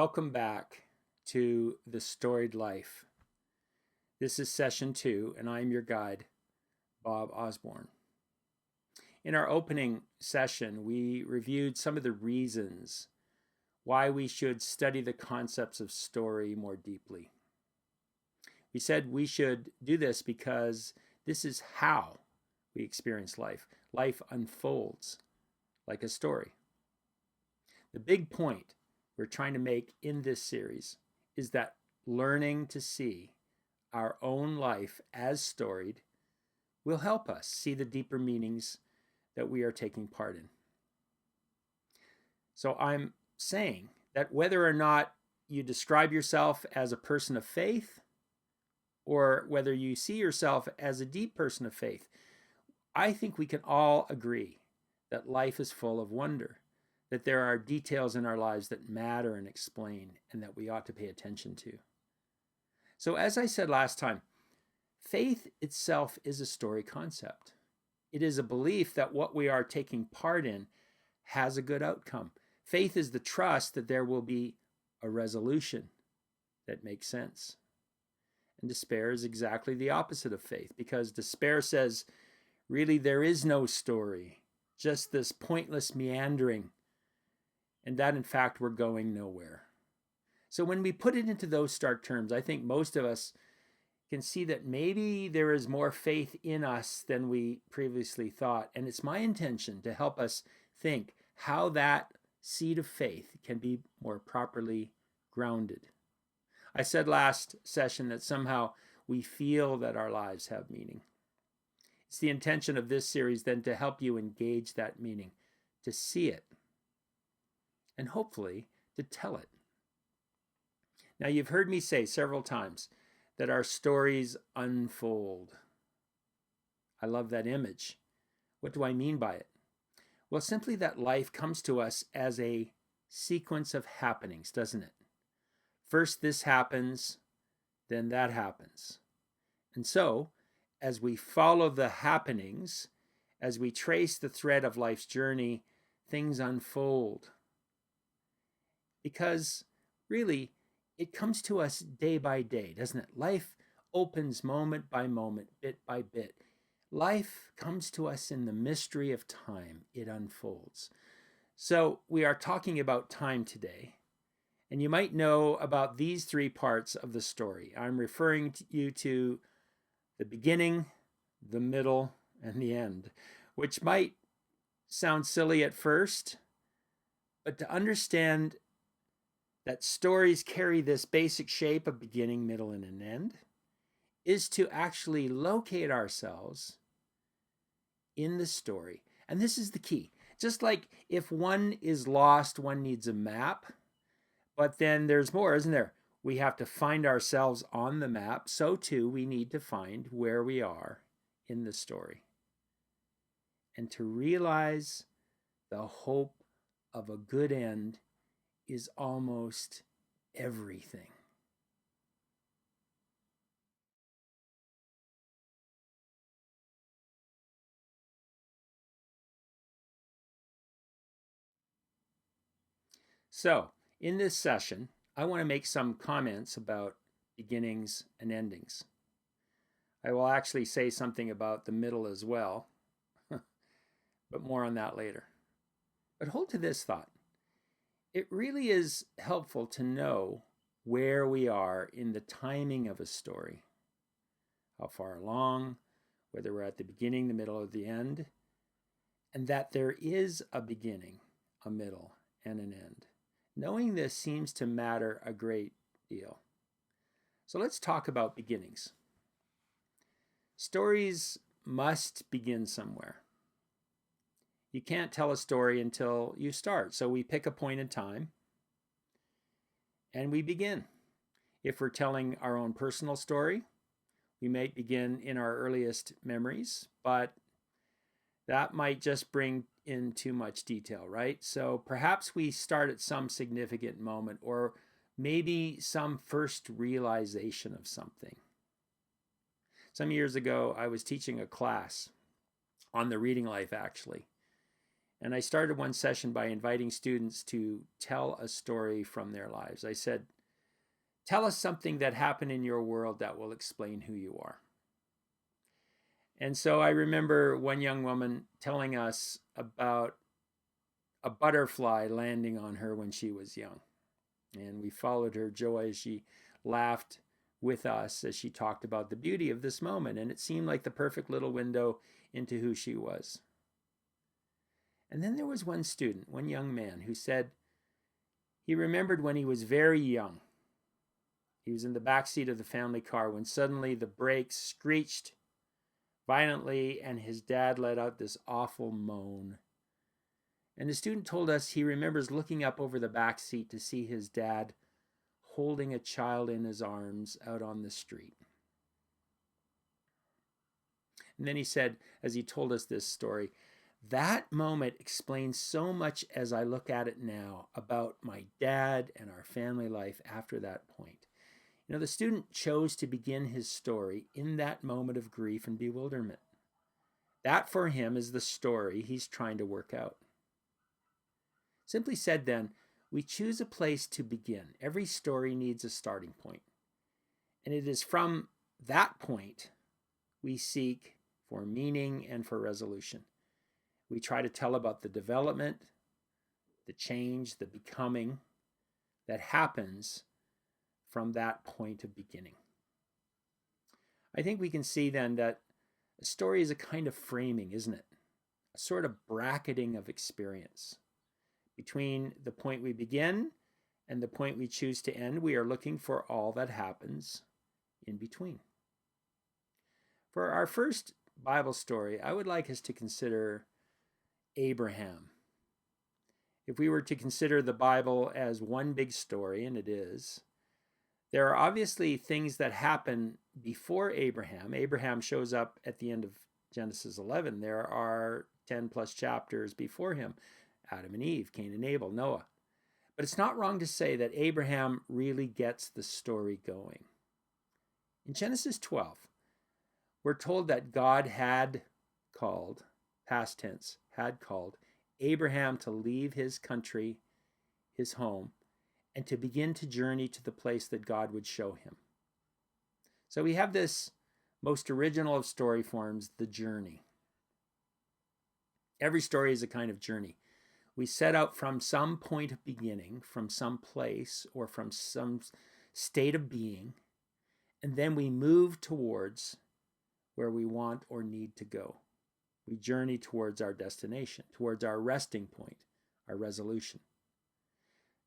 Welcome back to the Storied Life. This is session 2, and I'm your guide, Bob Osborne. In our opening session, we reviewed some of the reasons why we should study the concepts of story more deeply. We said we should do this because this is how we experience life. Life unfolds like a story. The big point we're trying to make in this series is that learning to see our own life as storied will help us see the deeper meanings that we are taking part in. So I'm saying that whether or not you describe yourself as a person of faith or whether you see yourself as a deep person of faith, I think we can all agree that life is full of wonder, that there are details in our lives that matter and explain and that we ought to pay attention to. So as I said last time, faith itself is a story concept. It is a belief that what we are taking part in has a good outcome. Faith is the trust that there will be a resolution that makes sense. And despair is exactly the opposite of faith, because despair says, really, there is no story, just this pointless meandering, and that in fact we're going nowhere. So when we put it into those stark terms, I think most of us can see that maybe there is more faith in us than we previously thought. And it's my intention to help us think how that seed of faith can be more properly grounded. I said last session that somehow we feel that our lives have meaning. It's the intention of this series then to help you engage that meaning, to see it, and hopefully to tell it. Now, you've heard me say several times that our stories unfold. I love that image. What do I mean by it? Well, simply that life comes to us as a sequence of happenings, doesn't it? First this happens, then that happens. And so, as we follow the happenings, as we trace the thread of life's journey, things unfold. Because really, it comes to us day by day, doesn't it? Life opens moment by moment, bit by bit. Life comes to us in the mystery of time. It unfolds. So we are talking about time today. And you might know about these 3 parts of the story. I'm referring to you to the beginning, the middle, and the end, which might sound silly at first, but to understand that stories carry this basic shape of beginning, middle, and an end is to actually locate ourselves in the story. And this is the key. Just like if one is lost, one needs a map, but then there's more, isn't there? We have to find ourselves on the map. So too, we need to find where we are in the story. And to realize the hope of a good end is almost everything. So, in this session, I want to make some comments about beginnings and endings. I will actually say something about the middle as well, but more on that later. But hold to this thought. It really is helpful to know where we are in the timing of a story, how far along, whether we're at the beginning, the middle, or the end, and that there is a beginning, a middle, and an end. Knowing this seems to matter a great deal. So let's talk about beginnings. Stories must begin somewhere. You can't tell a story until you start. So we pick a point in time and we begin. If we're telling our own personal story, we might begin in our earliest memories, but that might just bring in too much detail, right? So perhaps we start at some significant moment or maybe some first realization of something. Some years ago, I was teaching a class on the reading life, actually. And I started one session by inviting students to tell a story from their lives. I said, tell us something that happened in your world that will explain who you are. And so I remember one young woman telling us about a butterfly landing on her when she was young. And we followed her joy as she laughed with us as she talked about the beauty of this moment. And it seemed like the perfect little window into who she was. And then there was one student, one young man, who said he remembered when he was very young. He was in the back seat of the family car when suddenly the brakes screeched violently and his dad let out this awful moan. And the student told us he remembers looking up over the back seat to see his dad holding a child in his arms out on the street. And then he said, as he told us this story, that moment explains so much as I look at it now about my dad and our family life after that point. You know, the student chose to begin his story in that moment of grief and bewilderment. That for him is the story he's trying to work out. Simply said then, we choose a place to begin. Every story needs a starting point. And it is from that point we seek for meaning and for resolution. We try to tell about the development, the change, the becoming that happens from that point of beginning. I think we can see then that a story is a kind of framing, isn't it? A sort of bracketing of experience. Between the point we begin and the point we choose to end, we are looking for all that happens in between. For our first Bible story, I would like us to consider Abraham. If we were to consider the Bible as one big story, and it is, there are obviously things that happen before Abraham. Abraham shows up at the end of Genesis 11. There are 10 plus chapters before him. Adam and Eve, Cain and Abel, Noah. But it's not wrong to say that Abraham really gets the story going. In Genesis 12, we're told that God had called, past tense, had called Abraham to leave his country, his home, and to begin to journey to the place that God would show him. So we have this most original of story forms, the journey. Every story is a kind of journey. We set out from some point of beginning, from some place, or from some state of being, and then we move towards where we want or need to go. We journey towards our destination, towards our resting point, our resolution.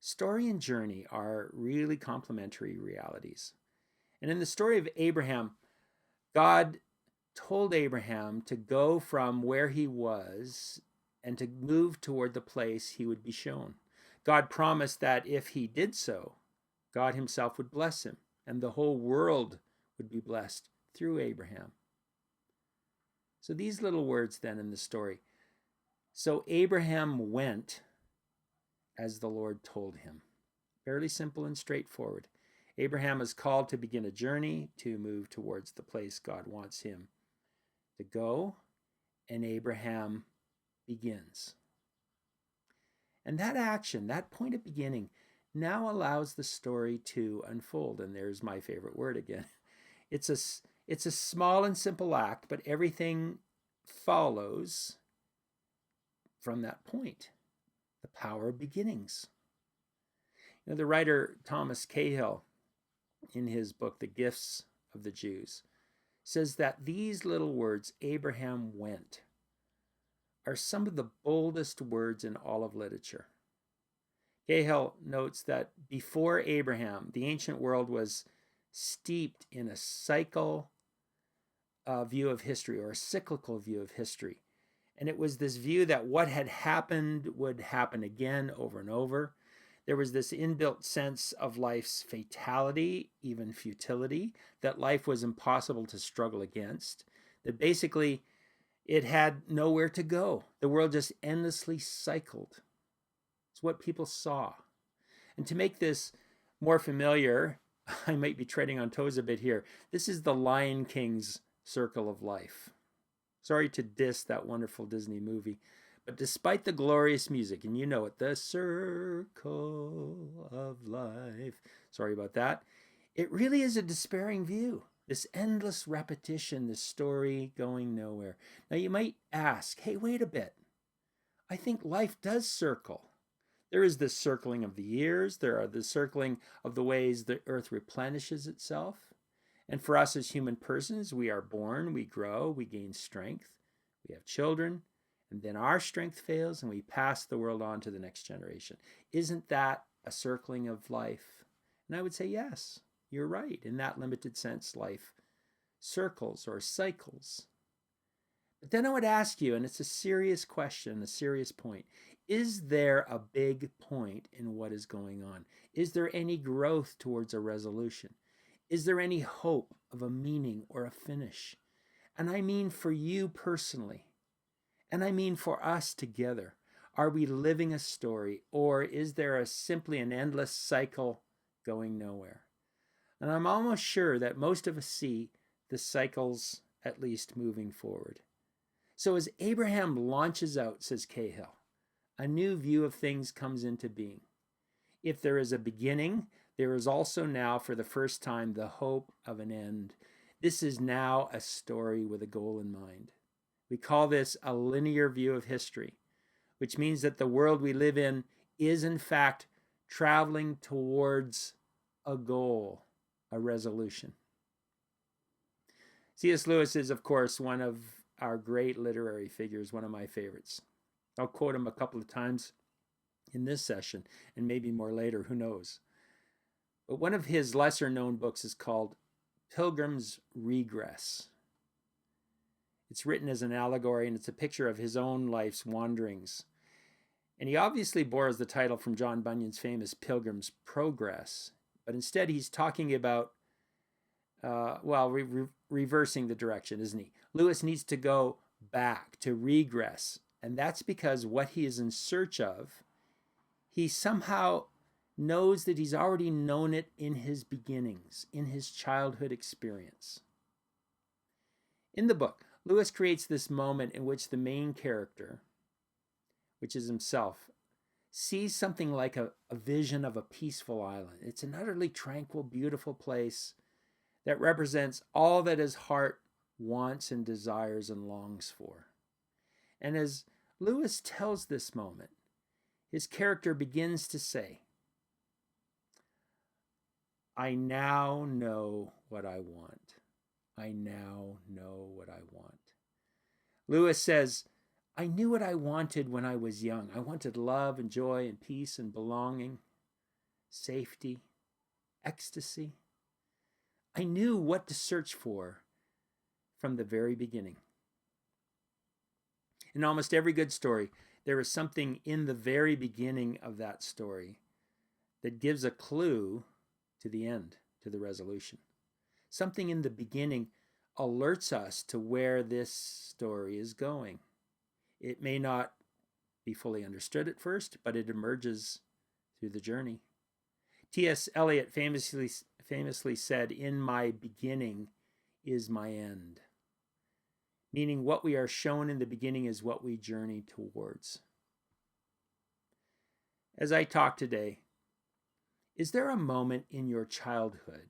Story and journey are really complementary realities. And in the story of Abraham, God told Abraham to go from where he was and to move toward the place he would be shown. God promised that if he did so, God himself would bless him, and the whole world would be blessed through Abraham. So these little words then in the story. So Abraham went as the Lord told him. Fairly simple and straightforward. Abraham is called to begin a journey to move towards the place God wants him to go, and Abraham begins. And that action, that point of beginning, now allows the story to unfold. And there's my favorite word again. It's a small and simple act, but everything follows from that point. The power of beginnings. You know, the writer Thomas Cahill, in his book, The Gifts of the Jews, says that these little words, Abraham went, are some of the boldest words in all of literature. Cahill notes that before Abraham, the ancient world was steeped in a cycle view of history, or a cyclical view of history. And it was this view that what had happened would happen again over and over. There was this inbuilt sense of life's fatality, even futility, that life was impossible to struggle against, that basically it had nowhere to go. The world just endlessly cycled. It's what people saw. And to make this more familiar, I might be treading on toes a bit here. This is the Lion King's circle of life. Sorry to diss that wonderful Disney movie, But despite the glorious music, and you know it, the circle of life, sorry about that, it really is a despairing view. This endless repetition, this story going nowhere. Now you might ask, hey, wait a bit. I think life does circle. There is the circling of the years, there are the circling of the ways the earth replenishes itself. And for us as human persons, we are born, we grow, we gain strength, we have children, and then our strength fails and we pass the world on to the next generation. Isn't that a circling of life? And I would say, yes, you're right. In that limited sense, life circles or cycles. But then I would ask you, and it's a serious question, a serious point, is there a big point in what is going on? Is there any growth towards a resolution? Is there any hope of a meaning or a finish? And I mean for you personally, and I mean for us together. Are we living a story, or is there simply an endless cycle going nowhere? And I'm almost sure that most of us see the cycles at least moving forward. So as Abraham launches out, says Cahill, a new view of things comes into being. If there is a beginning, there is also now, for the first time, the hope of an end. This is now a story with a goal in mind. We call this a linear view of history, which means that the world we live in is, in fact, traveling towards a goal, a resolution. C.S. Lewis is, of course, one of our great literary figures, one of my favorites. I'll quote him a couple of times in this session, and maybe more later, who knows. But one of his lesser-known books is called Pilgrim's Regress. It's written as an allegory, and it's a picture of his own life's wanderings. And he obviously borrows the title from John Bunyan's famous Pilgrim's Progress, but instead he's talking about, reversing the direction, isn't he? Lewis needs to go back, to regress, and that's because what he is in search of, he somehow knows that he's already known it in his beginnings, in his childhood experience. In the book, Lewis creates this moment in which the main character, which is himself, sees something like a vision of a peaceful island. It's an utterly tranquil, beautiful place that represents all that his heart wants and desires and longs for. And as Lewis tells this moment, his character begins to say, I now know what I want. I now know what I want. Lewis says, I knew what I wanted when I was young. I wanted love and joy and peace and belonging, safety, ecstasy. I knew what to search for from the very beginning. In almost every good story, there is something in the very beginning of that story that gives a clue to the end, to the resolution. Something in the beginning alerts us to where this story is going. It may not be fully understood at first, but it emerges through the journey. T.S. Eliot famously said, in my beginning is my end. Meaning what we are shown in the beginning is what we journey towards. As I talk today, is there a moment in your childhood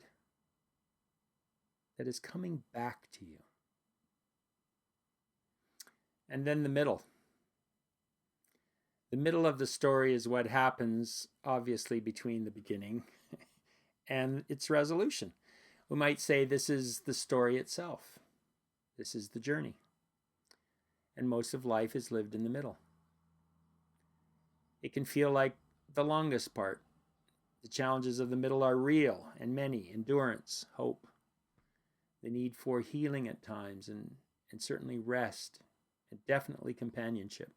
that is coming back to you? And then the middle. The middle of the story is what happens, obviously, between the beginning and its resolution. We might say this is the story itself. This is the journey. And most of life is lived in the middle. It can feel like the longest part. The challenges of the middle are real and many: endurance, hope, the need for healing at times, and certainly rest, and definitely companionship.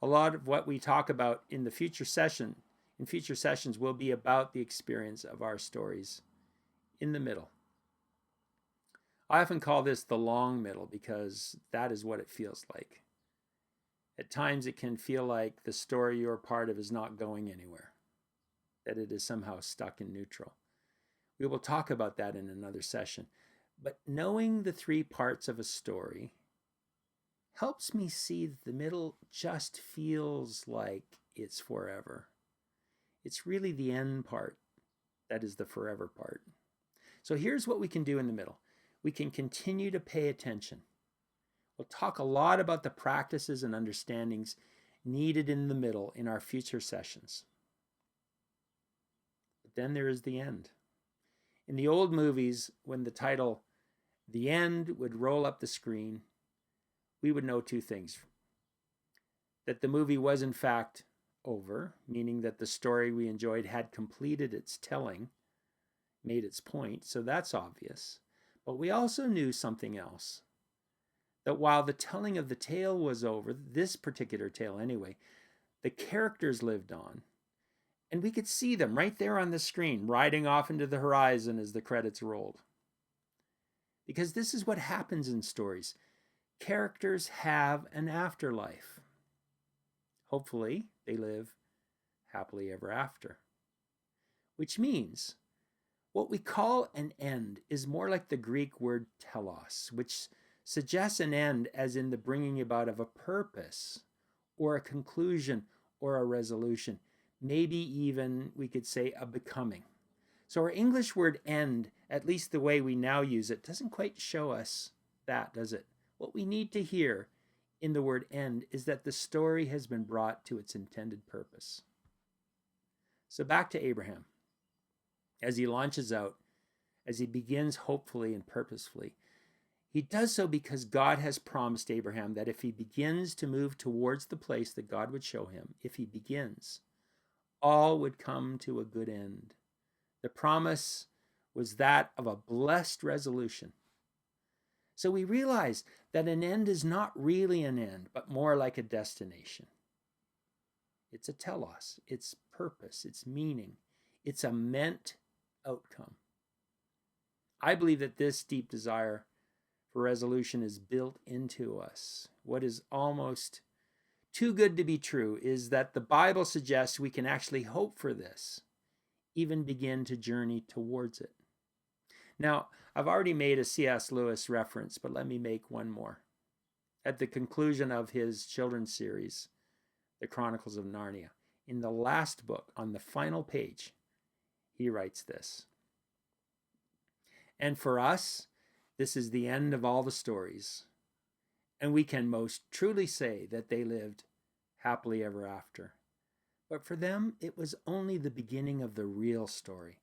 A lot of what we talk about in future sessions will be about the experience of our stories in the middle. I often call this the long middle because that is what it feels like. At times it can feel like the story you're part of is not going anywhere, that it is somehow stuck in neutral. We will talk about that in another session. But knowing the three parts of a story helps me see that the middle just feels like it's forever. It's really the end part that is the forever part. So here's what we can do in the middle. We can continue to pay attention. We'll talk a lot about the practices and understandings needed in the middle in our future sessions. But then there is the end. In the old movies, when the title "The End" would roll up the screen, we would know two things. That the movie was in fact over, meaning that the story we enjoyed had completed its telling, made its point, so that's obvious. But we also knew something else. That while the telling of the tale was over, this particular tale anyway, the characters lived on. And we could see them right there on the screen, riding off into the horizon as the credits rolled. Because this is what happens in stories. Characters have an afterlife. Hopefully, they live happily ever after. Which means what we call an end is more like the Greek word telos, which suggests an end as in the bringing about of a purpose or a conclusion or a resolution. Maybe even we could say a becoming. So our English word end, at least the way we now use it, doesn't quite show us that, does it? What we need to hear in the word end is that the story has been brought to its intended purpose. So back to Abraham. As he launches out, as he begins hopefully and purposefully, he does so because God has promised Abraham that if he begins to move towards the place that God would show him, if he begins, all would come to a good end. The promise was that of a blessed resolution. So we realize that an end is not really an end, but more like a destination. It's a telos, it's purpose, it's meaning, it's a meant outcome. I believe that this deep desire for resolution is built into us. What is almost too good to be true is that the Bible suggests we can actually hope for this, even begin to journey towards it. Now, I've already made a C.S. Lewis reference, but let me make one more. At the conclusion of his children's series, The Chronicles of Narnia, in the last book, on the final page, he writes this: "And for us, this is the end of all the stories, and we can most truly say that they lived happily ever after. But for them, it was only the beginning of the real story.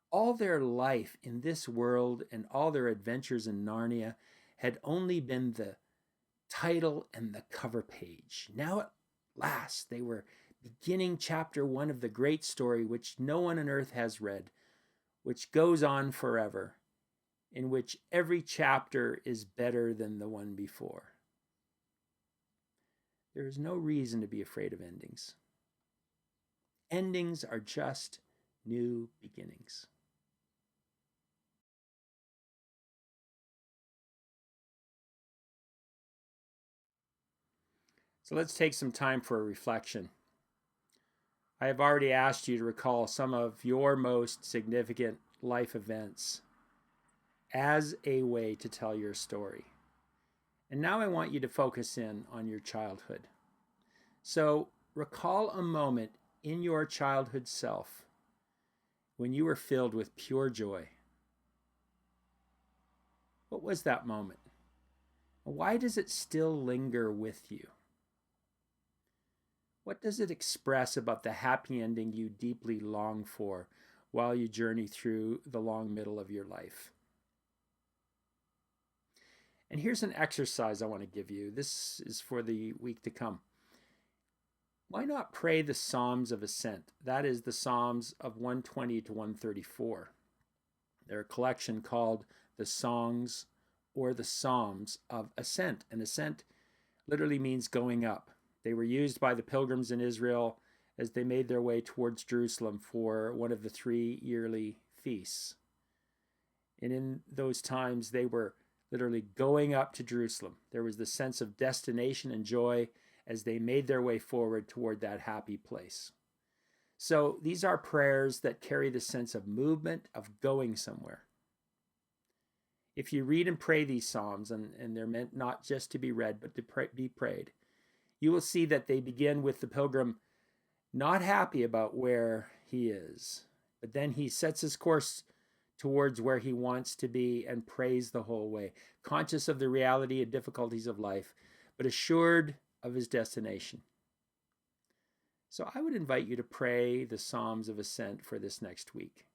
All their life in this world and all their adventures in Narnia had only been the title and the cover page. Now at last they were beginning chapter 1 of the great story which no one on earth has read, which goes on forever, in which every chapter is better than the one before." There is no reason to be afraid of endings. Endings are just new beginnings. So let's take some time for a reflection. I have already asked you to recall some of your most significant life events as a way to tell your story. And now I want you to focus in on your childhood. So recall a moment in your childhood self when you were filled with pure joy. What was that moment? Why does it still linger with you? What does it express about the happy ending you deeply long for while you journey through the long middle of your life? And here's an exercise I want to give you. This is for the week to come. Why not pray the Psalms of Ascent? That is the Psalms of 120 to 134. They're a collection called the Songs or the Psalms of Ascent. And ascent literally means going up. They were used by the pilgrims in Israel as they made their way towards Jerusalem for one of the 3 yearly feasts. And in those times, they were literally going up to Jerusalem. There was the sense of destination and joy as they made their way forward toward that happy place. So these are prayers that carry the sense of movement, of going somewhere. If you read and pray these Psalms, and they're meant not just to be read, but to be prayed, you will see that they begin with the pilgrim not happy about where he is, but then he sets his course towards where he wants to be and prays the whole way, conscious of the reality and difficulties of life, but assured of his destination. So I would invite you to pray the Psalms of Ascent for this next week.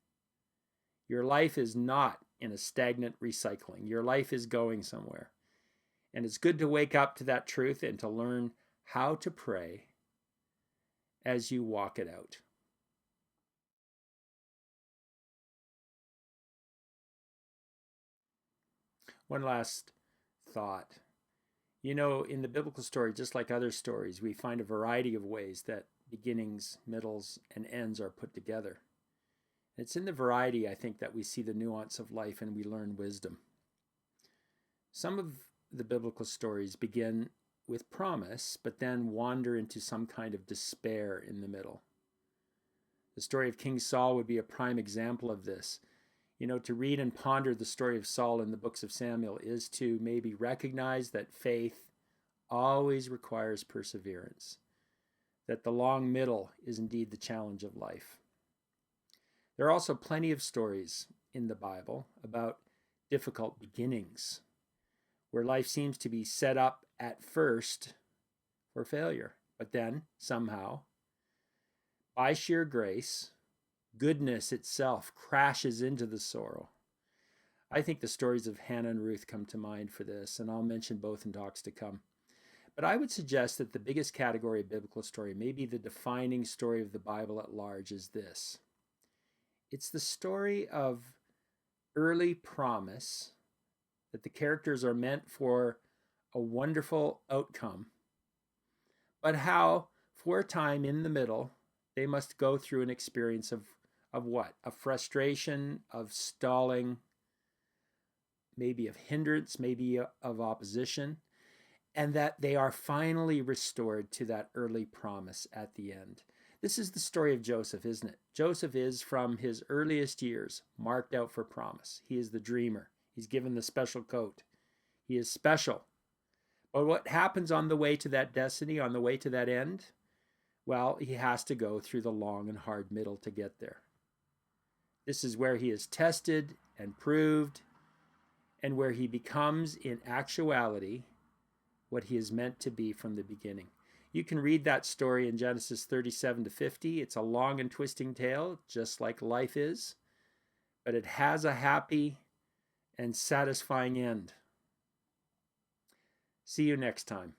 Your life is not in a stagnant recycling. Your life is going somewhere. And it's good to wake up to that truth and to learn how to pray as you walk it out. One last thought. You know, in the biblical story, just like other stories, we find a variety of ways that beginnings, middles, and ends are put together. It's in the variety, I think, that we see the nuance of life and we learn wisdom. Some of the biblical stories begin with promise, but then wander into some kind of despair in the middle. The story of King Saul would be a prime example of this. You know, to read and ponder the story of Saul in the books of Samuel is to maybe recognize that faith always requires perseverance, that the long middle is indeed the challenge of life. There are also plenty of stories in the Bible about difficult beginnings, where life seems to be set up at first for failure, but then somehow, by sheer grace, goodness itself crashes into the sorrow. I think the stories of Hannah and Ruth come to mind for this, and I'll mention both in talks to come. But I would suggest that the biggest category of biblical story, maybe the defining story of the Bible at large, is this. It's the story of early promise that the characters are meant for a wonderful outcome, but how, for a time in the middle, they must go through an experience of what? A frustration, of stalling, maybe of hindrance, maybe of opposition, and that they are finally restored to that early promise at the end. This is the story of Joseph, isn't it? Joseph is, from his earliest years, marked out for promise. He is the dreamer. He's given the special coat. He is special. But what happens on the way to that destiny, on the way to that end? Well, he has to go through the long and hard middle to get there. This is where he is tested and proved, and where he becomes, in actuality, what he is meant to be from the beginning. You can read that story in Genesis 37 to 50. It's a long and twisting tale, just like life is, but it has a happy and satisfying end. See you next time.